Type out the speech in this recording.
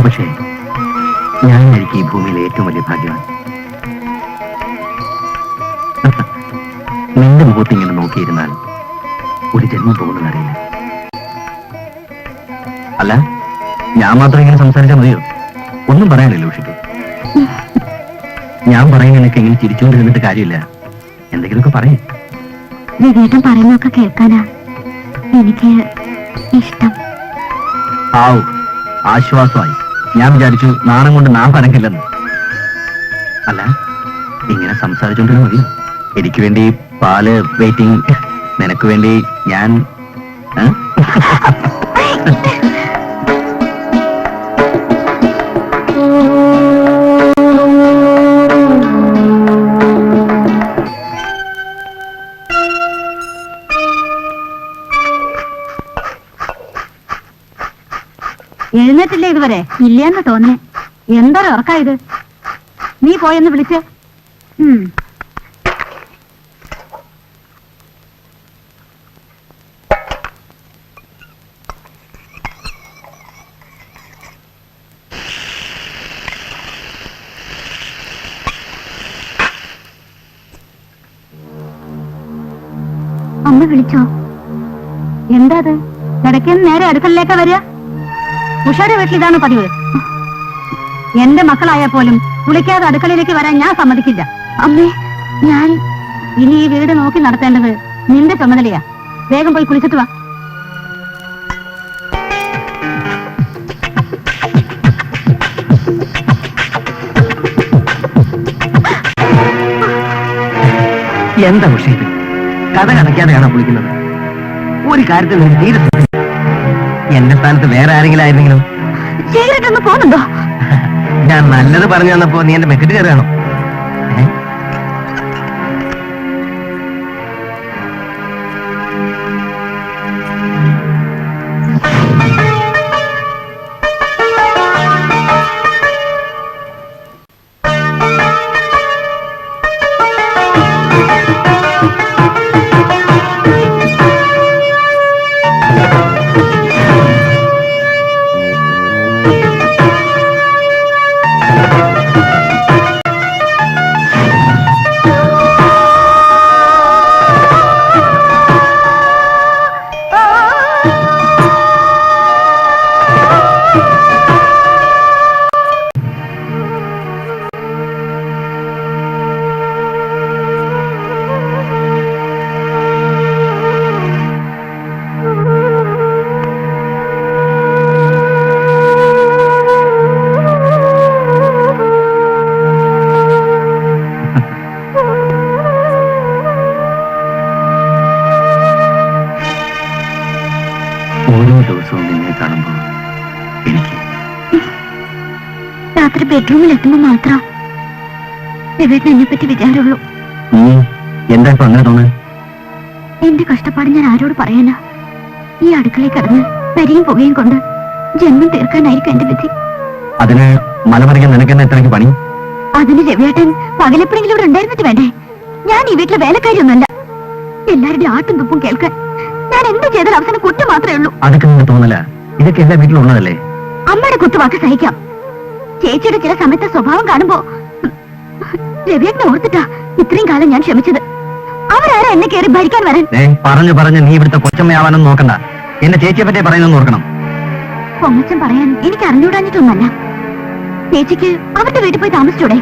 ഒരുപക്ഷെ ഞാനായിരിക്കും ഈ ഭൂമിയിലെ ഏറ്റവും വലിയ ഭാഗ്യവാൻ. നിന്റെ മുഖത്ത് ഇങ്ങനെ നോക്കിയിരുന്നാൽ ഒരു ജന്മം പോകുന്നതറിയില്ല. അല്ല, ഞാൻ മാത്രം ഇങ്ങനെ സംസാരിച്ചാൽ മതിയോ? ഒന്നും പറയാനില്ല ഉഷിക്ക്. ഞാൻ പറയുന്നതിനൊക്കെ ഇങ്ങനെ ചിരിച്ചുകൊണ്ടിരുന്നിട്ട് കാര്യമില്ല. എന്തെങ്കിലുമൊക്കെ പറയും. രവിയേട്ടൻ പറയുന്നതൊക്കെ കേൾക്കാനാ എനിക്ക് ഇഷ്ടം. ആവു, ആശ്വാസമായി. ഞാൻ വിചാരിച്ചു നാണം കൊണ്ട് നാം പനക്കില്ലെന്ന്. അല്ല, ഇങ്ങനെ സംസാരിച്ചോണ്ടിരുന്ന മതി. എനിക്ക് വേണ്ടി പാല് വെയിറ്റിംഗ്, നിനക്ക് വേണ്ടി ഞാൻ. എഴുന്നേറ്റില്ലേ ഇതുവരെ? ഇല്ലെന്ന് തോന്നേ. എന്തൊരു ഉറക്കാ ഇത്. നീ പോയെന്ന് വിളിച്ച്. അമ്മ വിളിച്ചോ? എന്താ അത്? കിടക്കുന്ന നേരെ അടുക്കളയിലേക്കാ വരിക? ഉഷയുടെ വീട്ടിൽ ഇതാണ് പതിവ്. എന്റെ മക്കളായാൽ പോലും കുളിക്കാതെ അടുക്കളയിലേക്ക് വരാൻ ഞാൻ സമ്മതിക്കില്ല. അമ്മേ, ഞാൻ ഇനി ഈ വീട് നോക്കി നടത്തേണ്ടത് നിന്റെ ചുമതലയാ. വേഗം പോയി കുളിച്ചിട്ട് വാ. എന്താ ഉഷ ഇത്? കഥ കടക്കാതെയാണോ കുളിക്കുന്നത്? ഒരു കാര്യത്തിൽ നീ തീരെ എന്റെ സ്ഥാനത്ത് വേറെ ആരെങ്കിലും ആയിരുന്നെങ്കിലും. സിഗരറ്റ് പോകുന്നുണ്ടോ? ഞാൻ നല്ലത് പറഞ്ഞു തന്നപ്പോ നീ എന്റെ മെക്കിട്ട് കയറുകയാണോ? ഓരോ ദിവസവും നിന്നെ കാണുമ്പോ എനിക്ക് രാത്രി ബെഡ്റൂമിൽ എത്തുമ്പോ മാത്രം രവിയേട്ടൻ എന്നെ പറ്റി വിചാരമുള്ളൂ. എന്താ ഇപ്പൊ അങ്ങനെ തോന്നുന്നത്? എന്റെ കഷ്ടപ്പാട് ഞാൻ ആരോട് പറയാനാ? ഈ അടുക്കളയിൽ കിടന്ന് വരിയും പുകയും കൊണ്ട് ജന്മം തീർക്കാനായിരിക്കും എന്റെ വിധി. അതിന് മലമറിക്കാൻ നിനക്കെന്നെ എത്രയ്ക്ക് പണി? അതിന് രവിയേട്ടൻ പകലെപ്പോഴെങ്കിലും ഇവിടെ ഉണ്ടായിരുന്നിട്ട് വേണ്ടേ? ഞാൻ ഈ വീട്ടിലെ വേലക്കാരിയൊന്നുമല്ല. എല്ലാവരുടെയും ആട്ടും തുപ്പും കേൾക്കാൻ ഞാൻ എന്ത് ചെയ്താൽ അവസാനം കുറ്റം മാത്രമേ ഉള്ളൂ. അതൊക്കെ നിങ്ങൾ തോന്നല. ഇതൊക്കെ എല്ലാ വീട്ടിലുള്ളതല്ലേ. അമ്മയുടെ കുത്തുവാക്ക് സഹിക്കാം. ചേച്ചിയുടെ ചില സമയത്തെ സ്വഭാവം കാണുമ്പോ രവിയേട്ടനെ ഓർത്തിട്ടാ ഇത്രയും കാലം ഞാൻ ക്ഷമിച്ചത്. അവരാരാ എന്നെ കയറി ഭരിക്കാൻ വരാൻ? പറഞ്ഞു നീ ഇവിടുത്തെ കൊച്ചമ്മയാവാനൊന്നും നോക്കണ്ട. എന്റെ ചേച്ചിയെ പറ്റി പറയുന്നത് ഓർക്കണം. പൊങ്ങച്ചൻ പറയാൻ എനിക്ക് അറിഞ്ഞൂടാഞ്ഞിട്ടൊന്നല്ല. ചേച്ചിക്ക് അവരുടെ വീട്ടിൽ പോയി താമസിച്ചൂടെ?